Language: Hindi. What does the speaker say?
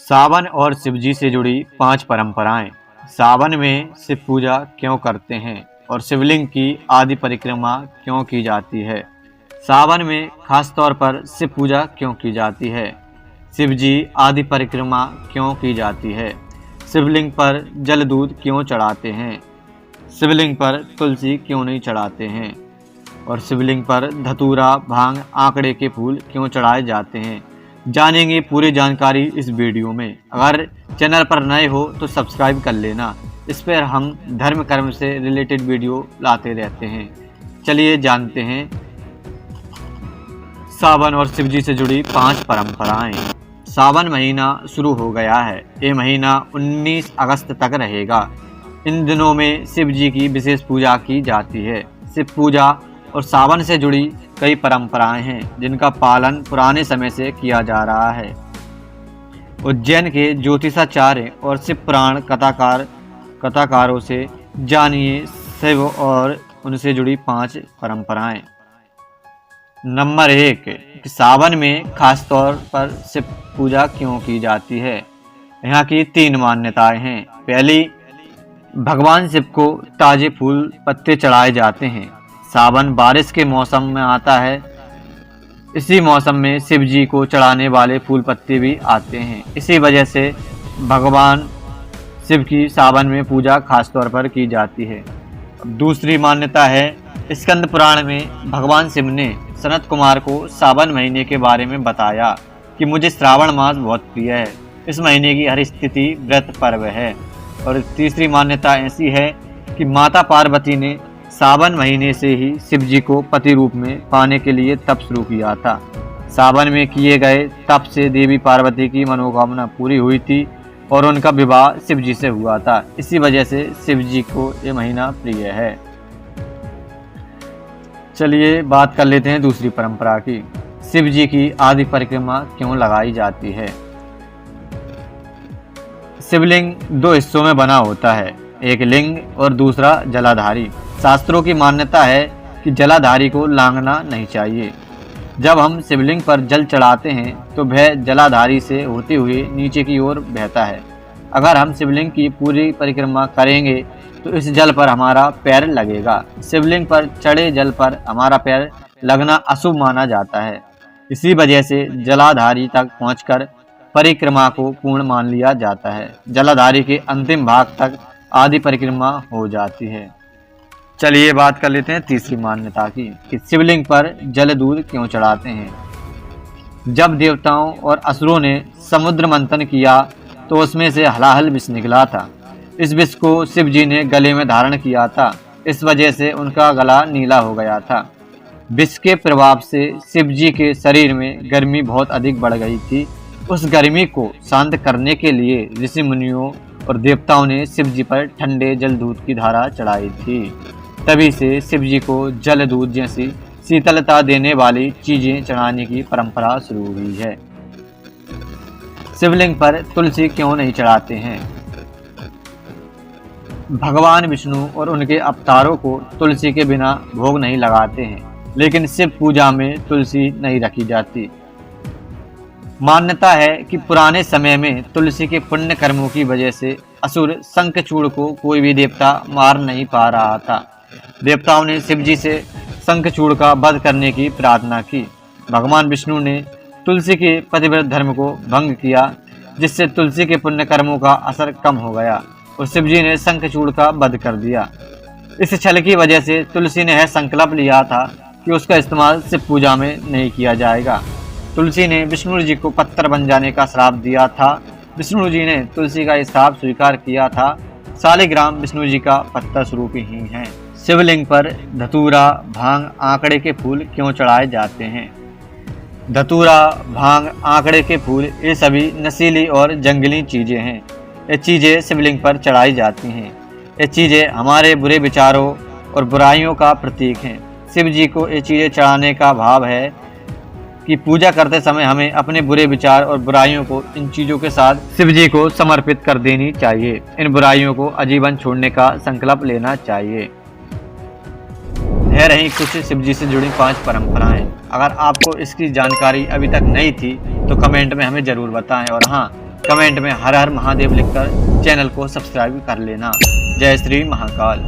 सावन और शिवजी से जुड़ी 5 परंपराएं। सावन में शिव पूजा क्यों करते हैं और शिवलिंग की आदि परिक्रमा क्यों की जाती है। सावन में खास तौर पर शिव पूजा क्यों की जाती है। शिवजी आदि परिक्रमा क्यों की जाती है। शिवलिंग पर जल दूध क्यों चढ़ाते हैं। शिवलिंग पर तुलसी क्यों नहीं चढ़ाते हैं और शिवलिंग पर धतूरा, भांग, आंकड़े के फूल क्यों चढ़ाए जाते हैं। जानेंगे पूरी जानकारी इस वीडियो में। अगर चैनल पर नए हो तो सब्सक्राइब कर लेना। इस पर हम धर्म कर्म से रिलेटेड वीडियो लाते रहते हैं। चलिए जानते हैं सावन और शिवजी से जुड़ी 5 परंपराएं। सावन महीना शुरू हो गया है। ये महीना 19 अगस्त तक रहेगा। इन दिनों में शिव जी की विशेष पूजा की जाती है। शिव पूजा और सावन से जुड़ी कई परंपराएं हैं जिनका पालन पुराने समय से किया जा रहा है। उज्जैन के ज्योतिषाचार्य और शिव पुराण कथाकारों से जानिए शिव और उनसे जुड़ी 5 परंपराएं। नंबर 1, सावन में खास तौर पर शिव पूजा क्यों की जाती है। यहाँ की 3 मान्यताएं हैं। पहली, भगवान शिव को ताजे फूल पत्ते चढ़ाए जाते हैं। सावन बारिश के मौसम में आता है। इसी मौसम में शिव जी को चढ़ाने वाले फूल पत्ते भी आते हैं। इसी वजह से भगवान शिव की सावन में पूजा खास तौर पर की जाती है। दूसरी मान्यता है, स्कंद पुराण में भगवान शिव ने सनत कुमार को सावन महीने के बारे में बताया कि मुझे श्रावण मास बहुत प्रिय है। इस महीने की हर स्थिति व्रत पर्व है। और तीसरी मान्यता ऐसी है कि माता पार्वती ने सावन महीने से ही शिव जी को पति रूप में पाने के लिए तप शुरू किया था। सावन में किए गए तप से देवी पार्वती की मनोकामना पूरी हुई थी और उनका विवाह शिव जी से हुआ था। इसी वजह से शिव जी को ये महीना प्रिय है। चलिए बात कर लेते हैं दूसरी परंपरा की। शिव जी की आदि परिक्रमा क्यों लगाई जाती है। शिवलिंग 2 हिस्सों में बना होता है, एक लिंग और दूसरा जलाधारी। शास्त्रों की मान्यता है कि जलाधारी को लांघना नहीं चाहिए। जब हम शिवलिंग पर जल चढ़ाते हैं तो वह जलाधारी से होते हुए नीचे की ओर बहता है। अगर हम शिवलिंग की पूरी परिक्रमा करेंगे तो इस जल पर हमारा पैर लगेगा। शिवलिंग पर चढ़े जल पर हमारा पैर लगना अशुभ माना जाता है। इसी वजह से जलाधारी तक पहुंचकर परिक्रमा को पूर्ण मान लिया जाता है। जलाधारी के अंतिम भाग तक आदि परिक्रमा हो जाती है। चलिए बात कर लेते हैं तीसरी मान्यता की कि शिवलिंग पर जल दूध क्यों चढ़ाते हैं। जब देवताओं और असुरों ने समुद्र मंथन किया तो उसमें से हलाहल विष निकला था। इस विष को शिव जी ने गले में धारण किया था। इस वजह से उनका गला नीला हो गया था। विष के प्रभाव से शिव जी के शरीर में गर्मी बहुत अधिक बढ़ गई थी। उस गर्मी को शांत करने के लिए ऋषि मुनियों और देवताओं ने शिव जी पर ठंडे जल दूध की धारा चढ़ाई थी। तभी से शिव जी को जल दूध जैसी शीतलता देने वाली चीजें चढ़ाने की परंपरा शुरू हुई है। शिवलिंग पर तुलसी क्यों नहीं चढ़ाते हैं। भगवान विष्णु और उनके अवतारों को तुलसी के बिना भोग नहीं लगाते हैं, लेकिन शिव पूजा में तुलसी नहीं रखी जाती। मान्यता है कि पुराने समय में तुलसी के पुण्य कर्मों की वजह से असुर शंखचूड़ को कोई भी देवता मार नहीं पा रहा था। देवताओं ने शिव जी से शंखचूड़ का वध करने की प्रार्थना की। भगवान विष्णु ने तुलसी के पतिव्रत धर्म को भंग किया, जिससे तुलसी के पुण्य कर्मों का असर कम हो गया और शिव जी ने शंखचूड़ का वध कर दिया। इस छल की वजह से तुलसी ने यह संकल्प लिया था कि उसका इस्तेमाल शिव पूजा में नहीं किया जाएगा। तुलसी ने विष्णु जी को पत्थर बन जाने का श्राप दिया था। विष्णु जी ने तुलसी का श्राप स्वीकार किया था। शालिग्राम विष्णु जी का पत्थर स्वरूप ही हैं। शिवलिंग पर धतूरा, भांग, आंकड़े के फूल क्यों चढ़ाए जाते हैं। धतूरा, भांग, आंकड़े के फूल ये सभी नशीली और जंगली चीजें हैं। ये चीजें शिवलिंग पर चढ़ाई जाती हैं। ये चीजें हमारे बुरे विचारों और बुराइयों का प्रतीक हैं। शिव जी को ये चीजें चढ़ाने का भाव है कि पूजा करते समय हमें अपने बुरे विचार और बुराइयों को इन चीजों के साथ शिव जी को समर्पित कर देनी चाहिए। इन बुराइयों को आजीवन छोड़ने का संकल्प लेना चाहिए। यह रही कुछ शिव जी से जुड़ी 5 परंपराएं। अगर आपको इसकी जानकारी अभी तक नहीं थी तो कमेंट में हमें जरूर बताएं और हाँ, कमेंट में हर हर महादेव लिखकर चैनल को सब्सक्राइब कर लेना। जय श्री महाकाल।